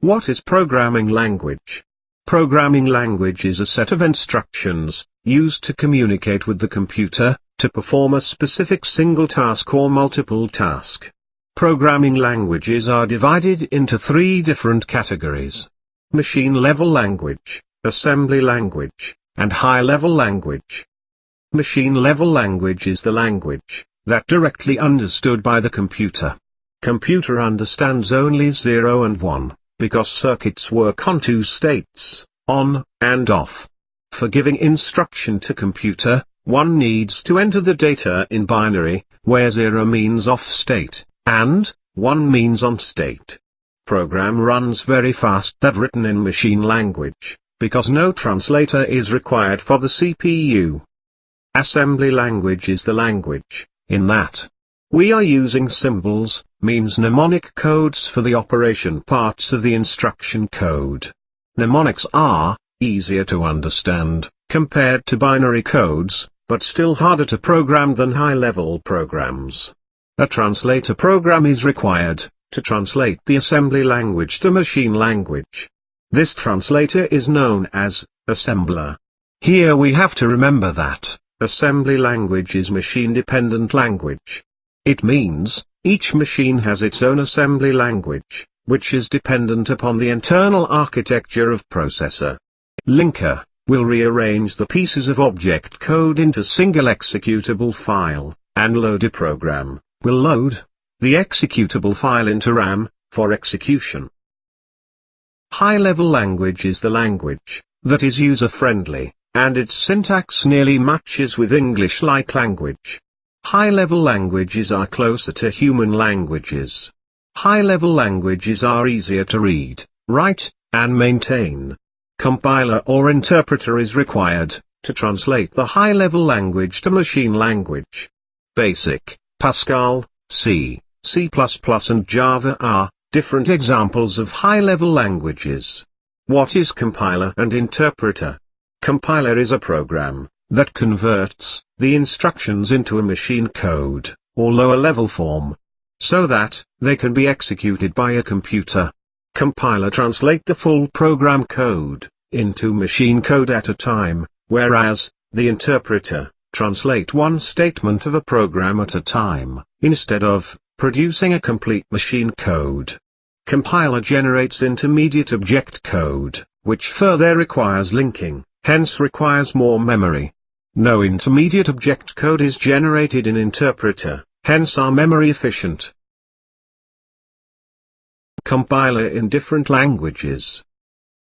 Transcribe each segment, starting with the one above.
What is programming language? Programming language is a set of instructions, used to communicate with the computer, to perform a specific single task or multiple task. Programming languages are divided into three different categories: machine-level language, assembly language, and high-level language. Machine-level language is the language that directly understood by the computer. Computer understands only 0 and 1, because circuits work on two states, on and off. For giving instruction to computer, one needs to enter the data in binary, where 0 means off state, and 1 means on state. Program runs very fast that written in machine language, because no translator is required for the CPU. Assembly language is the language, in that we are using symbols, means mnemonic codes for the operation parts of the instruction code. Mnemonics are easier to understand, compared to binary codes, but still harder to program than high-level programs. A translator program is required to translate the assembly language to machine language. This translator is known as assembler. Here we have to remember that assembly language is machine-dependent language. It means each machine has its own assembly language, which is dependent upon the internal architecture of processor. Linker will rearrange the pieces of object code into single executable file, and loader program will load the executable file into RAM for execution. High-level language is the language that is user-friendly, and its syntax nearly matches with English-like language. High-level languages are closer to human languages. High-level languages are easier to read, write, and maintain. Compiler or interpreter is required to translate the high-level language to machine language. Basic, Pascal, C, C++, and Java are different examples of high-level languages. What is compiler and interpreter? Compiler is a program that converts the instructions into a machine code, or lower-level form, so that they can be executed by a computer. Compiler translate the full program code into machine code at a time, whereas the interpreter translate one statement of a program at a time, instead of producing a complete machine code. Compiler generates intermediate object code, which further requires linking, hence requires more memory. No intermediate object code is generated in interpreter, hence are memory efficient. Compiler in different languages.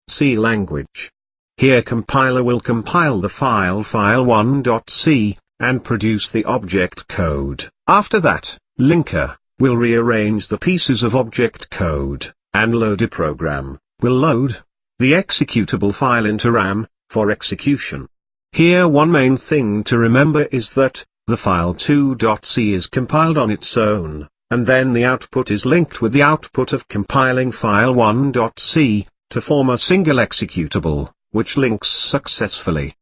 C language. Here compiler will compile the file file1.c, and produce the object code. After that, linker will rearrange the pieces of object code, and loader program will load the executable file into RAM for execution. Here one main thing to remember is that the file2.c is compiled on its own, and then the output is linked with the output of compiling file1.c, to form a single executable, which links successfully.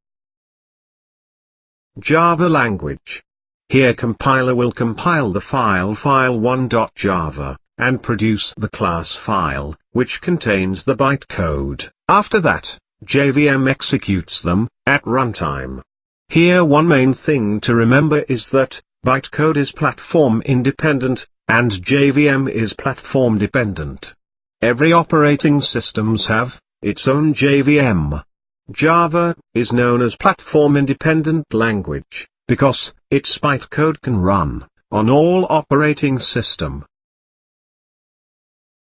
Java language. Here compiler will compile the file file1.java, and produce the class file, which contains the bytecode. After that, JVM executes them at runtime. Here one main thing to remember is that bytecode is platform independent, and JVM is platform dependent. Every operating systems have its own JVM. Java is known as platform independent language because its bytecode can run on all operating system.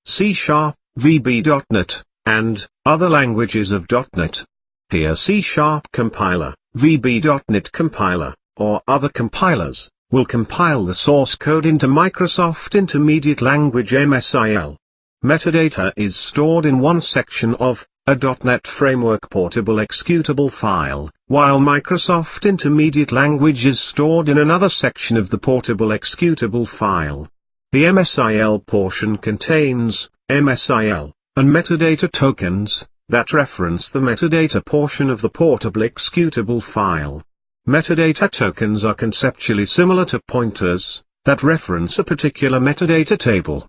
C#, VB.NET, and other languages of .NET. Here C# compiler, VB.NET compiler, or other compilers, will compile the source code into Microsoft Intermediate Language MSIL. Metadata is stored in one section of a .NET Framework portable executable file, while Microsoft Intermediate Language is stored in another section of the portable executable file. The MSIL portion contains MSIL and metadata tokens that reference the metadata portion of the portable executable file. Metadata tokens are conceptually similar to pointers that reference a particular metadata table.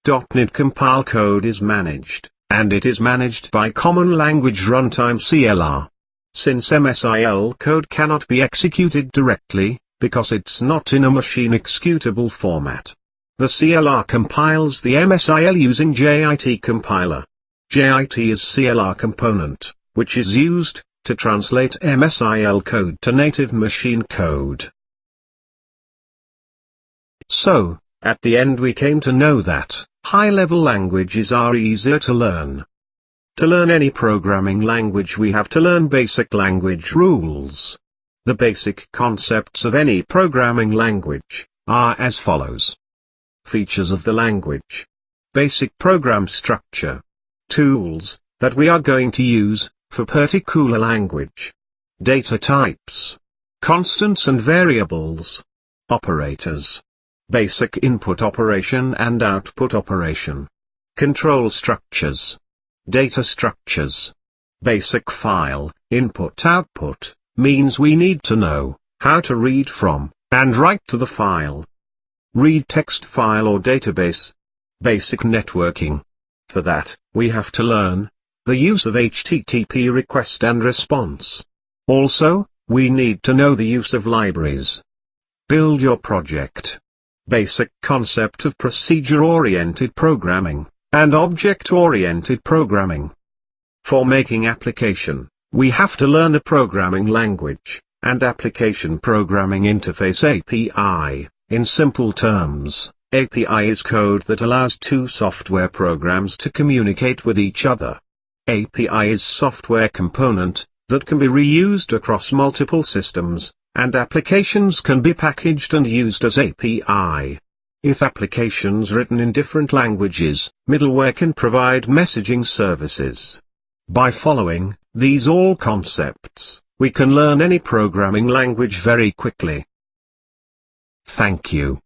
.NET compile code is managed and it is managed by Common Language Runtime (CLR). Since MSIL code cannot be executed directly, because it's not in a machine executable format, the CLR compiles the MSIL using JIT compiler. JIT is CLR component, which is used to translate MSIL code to native machine code. So, at the end we came to know that high-level languages are easier to learn. To learn any programming language we have to learn basic language rules. The basic concepts of any programming language are as follows. Features of the language. Basic program structure. Tools that we are going to use for particular language. Data types. Constants and variables. Operators. Basic input operation and output operation. Control structures. Data structures. Basic file, input-output, means we need to know how to read from and write to the file. Read text file or database. Basic networking. For that, we have to learn the use of HTTP request and response. Also, we need to know the use of libraries. Build your project. Basic concept of procedure-oriented programming and object-oriented programming. For making application, we have to learn the programming language and application programming interface API. In simple terms, API is code that allows two software programs to communicate with each other. API is software component that can be reused across multiple systems, and applications can be packaged and used as API. If applications written in different languages, middleware can provide messaging services. By following these all concepts, we can learn any programming language very quickly. Thank you.